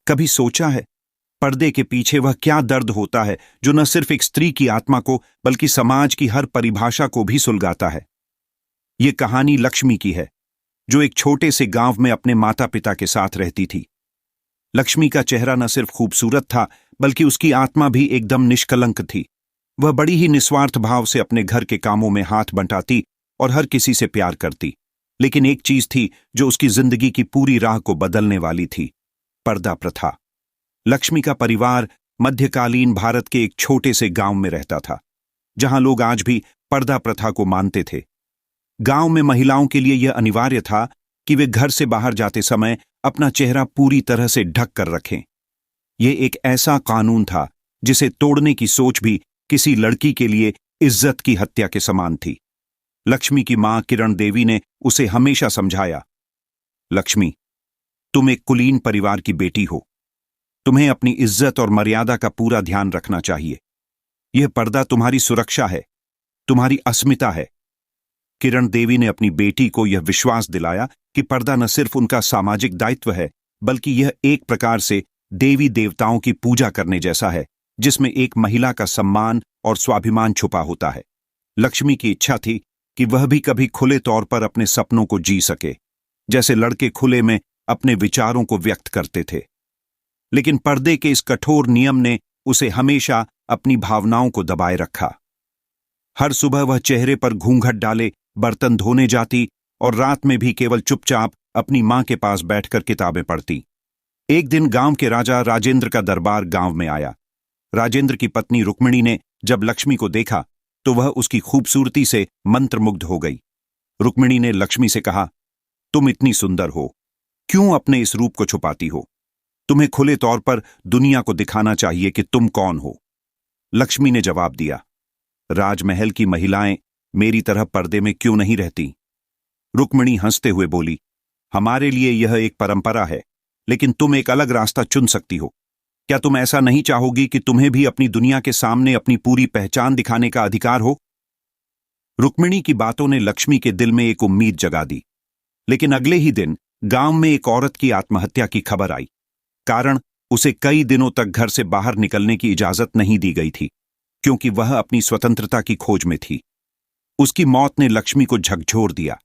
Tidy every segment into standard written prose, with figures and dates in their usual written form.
कभी सोचा है पर्दे के पीछे वह क्या दर्द होता है जो न सिर्फ एक स्त्री की आत्मा को बल्कि समाज की हर परिभाषा को भी सुलगाता है। ये कहानी लक्ष्मी की है, जो एक छोटे से गांव में अपने माता पिता के साथ रहती थी। लक्ष्मी का चेहरा न सिर्फ खूबसूरत था बल्कि उसकी आत्मा भी एकदम निष्कलंक थी। वह बड़ी ही निस्वार्थ भाव से अपने घर के कामों में हाथ बंटाती और हर किसी से प्यार करती। लेकिन एक चीज थी जो उसकी जिंदगी की पूरी राह को बदलने वाली थी, पर्दा प्रथा। लक्ष्मी का परिवार मध्यकालीन भारत के एक छोटे से गांव में रहता था, जहां लोग आज भी पर्दा प्रथा को मानते थे। गांव में महिलाओं के लिए यह अनिवार्य था कि वे घर से बाहर जाते समय अपना चेहरा पूरी तरह से ढक कर रखें। यह एक ऐसा कानून था जिसे तोड़ने की सोच भी किसी लड़की के लिए इज्जत की हत्या के समान थी। लक्ष्मी की मां किरण देवी ने उसे हमेशा समझाया, लक्ष्मी, तुम एक कुलीन परिवार की बेटी हो। तुम्हें अपनी इज्जत और मर्यादा का पूरा ध्यान रखना चाहिए। यह पर्दा तुम्हारी सुरक्षा है, तुम्हारी अस्मिता है। किरण देवी ने अपनी बेटी को यह विश्वास दिलाया कि पर्दा न सिर्फ उनका सामाजिक दायित्व है, बल्कि यह एक प्रकार से देवी देवताओं की पूजा करने जैसा है, जिसमें एक महिला का सम्मान और स्वाभिमान छुपा होता है। लक्ष्मी की इच्छा थी कि वह भी कभी खुले तौर पर अपने सपनों को जी सके, जैसे लड़के खुले में अपने विचारों को व्यक्त करते थे। लेकिन पर्दे के इस कठोर नियम ने उसे हमेशा अपनी भावनाओं को दबाए रखा। हर सुबह वह चेहरे पर घूंघट डाले बर्तन धोने जाती और रात में भी केवल चुपचाप अपनी मां के पास बैठकर किताबें पढ़ती। एक दिन गांव के राजा राजेंद्र का दरबार गांव में आया। राजेंद्र की पत्नी रुक्मिणी ने जब लक्ष्मी को देखा तो वह उसकी खूबसूरती से मंत्रमुग्ध हो गई। रुक्मिणी ने लक्ष्मी से कहा, तुम इतनी सुंदर हो, क्यों अपने इस रूप को छुपाती हो? तुम्हें खुले तौर पर दुनिया को दिखाना चाहिए कि तुम कौन हो। लक्ष्मी ने जवाब दिया, राजमहल की महिलाएं मेरी तरह पर्दे में क्यों नहीं रहती? रुक्मिणी हंसते हुए बोली, हमारे लिए यह एक परंपरा है, लेकिन तुम एक अलग रास्ता चुन सकती हो। क्या तुम ऐसा नहीं चाहोगी कि तुम्हें भी अपनी दुनिया के सामने अपनी पूरी पहचान दिखाने का अधिकार हो? रुक्मिणी की बातों ने लक्ष्मी के दिल में एक उम्मीद जगा दी। लेकिन अगले ही दिन गांव में एक औरत की आत्महत्या की खबर आई। कारण, उसे कई दिनों तक घर से बाहर निकलने की इजाजत नहीं दी गई थी, क्योंकि वह अपनी स्वतंत्रता की खोज में थी। उसकी मौत ने लक्ष्मी को झकझोर दिया।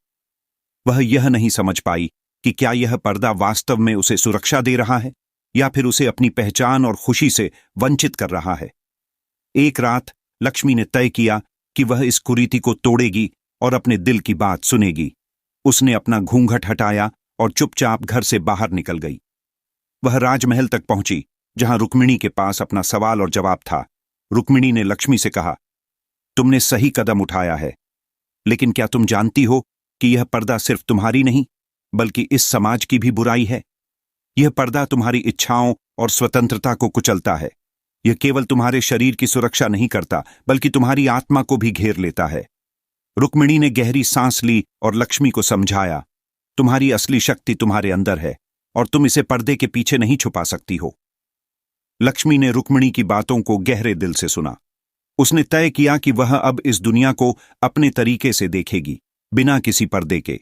वह यह नहीं समझ पाई कि क्या यह पर्दा वास्तव में उसे सुरक्षा दे रहा है या फिर उसे अपनी पहचान और खुशी से वंचित कर रहा है। एक रात लक्ष्मी ने तय किया कि वह इस कुरीति को तोड़ेगी और अपने दिल की बात सुनेगी। उसने अपना घूंघट हटाया और चुपचाप घर से बाहर निकल गई। वह राजमहल तक पहुंची, जहां रुक्मिणी के पास अपना सवाल और जवाब था। रुक्मिणी ने लक्ष्मी से कहा, तुमने सही कदम उठाया है, लेकिन क्या तुम जानती हो कि यह पर्दा सिर्फ तुम्हारी नहीं बल्कि इस समाज की भी बुराई है? यह पर्दा तुम्हारी इच्छाओं और स्वतंत्रता को कुचलता है। यह केवल तुम्हारे शरीर की सुरक्षा नहीं करता, बल्कि तुम्हारी आत्मा को भी घेर लेता है। रुक्मिणी ने गहरी सांस ली और लक्ष्मी को समझाया, तुम्हारी असली शक्ति तुम्हारे अंदर है और तुम इसे पर्दे के पीछे नहीं छुपा सकती हो। लक्ष्मी ने रुक्मिणी की बातों को गहरे दिल से सुना। उसने तय किया कि वह अब इस दुनिया को अपने तरीके से देखेगी, बिना किसी पर्दे के।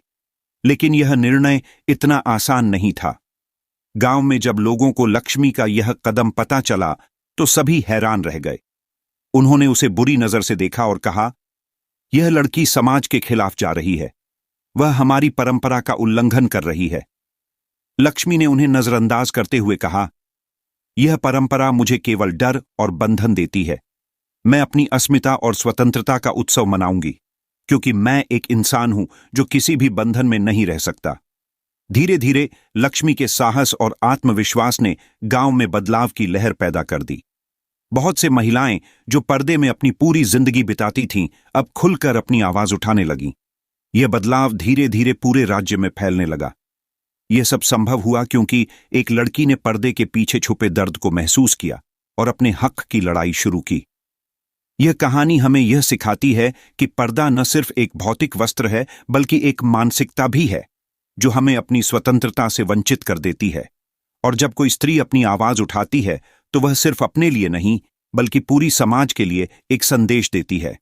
लेकिन यह निर्णय इतना आसान नहीं था। गांव में जब लोगों को लक्ष्मी का यह कदम पता चला तो सभी हैरान रह गए। उन्होंने उसे बुरी नजर से देखा और कहा, यह लड़की समाज के खिलाफ जा रही है, वह हमारी परंपरा का उल्लंघन कर रही है। लक्ष्मी ने उन्हें नजरअंदाज करते हुए कहा, यह परंपरा मुझे केवल डर और बंधन देती है। मैं अपनी अस्मिता और स्वतंत्रता का उत्सव मनाऊंगी, क्योंकि मैं एक इंसान हूं जो किसी भी बंधन में नहीं रह सकता। धीरे धीरे लक्ष्मी के साहस और आत्मविश्वास ने गांव में बदलाव की लहर पैदा कर दी। बहुत से महिलाएं जो पर्दे में अपनी पूरी जिंदगी बिताती थीं, अब खुलकर अपनी आवाज उठाने लगीं। यह बदलाव धीरे धीरे पूरे राज्य में फैलने लगा। यह सब संभव हुआ क्योंकि एक लड़की ने पर्दे के पीछे छुपे दर्द को महसूस किया और अपने हक की लड़ाई शुरू की। यह कहानी हमें यह सिखाती है कि पर्दा न सिर्फ एक भौतिक वस्त्र है, बल्कि एक मानसिकता भी है जो हमें अपनी स्वतंत्रता से वंचित कर देती है। और जब कोई स्त्री अपनी आवाज उठाती है तो वह सिर्फ अपने लिए नहीं, बल्कि पूरी समाज के लिए एक संदेश देती है।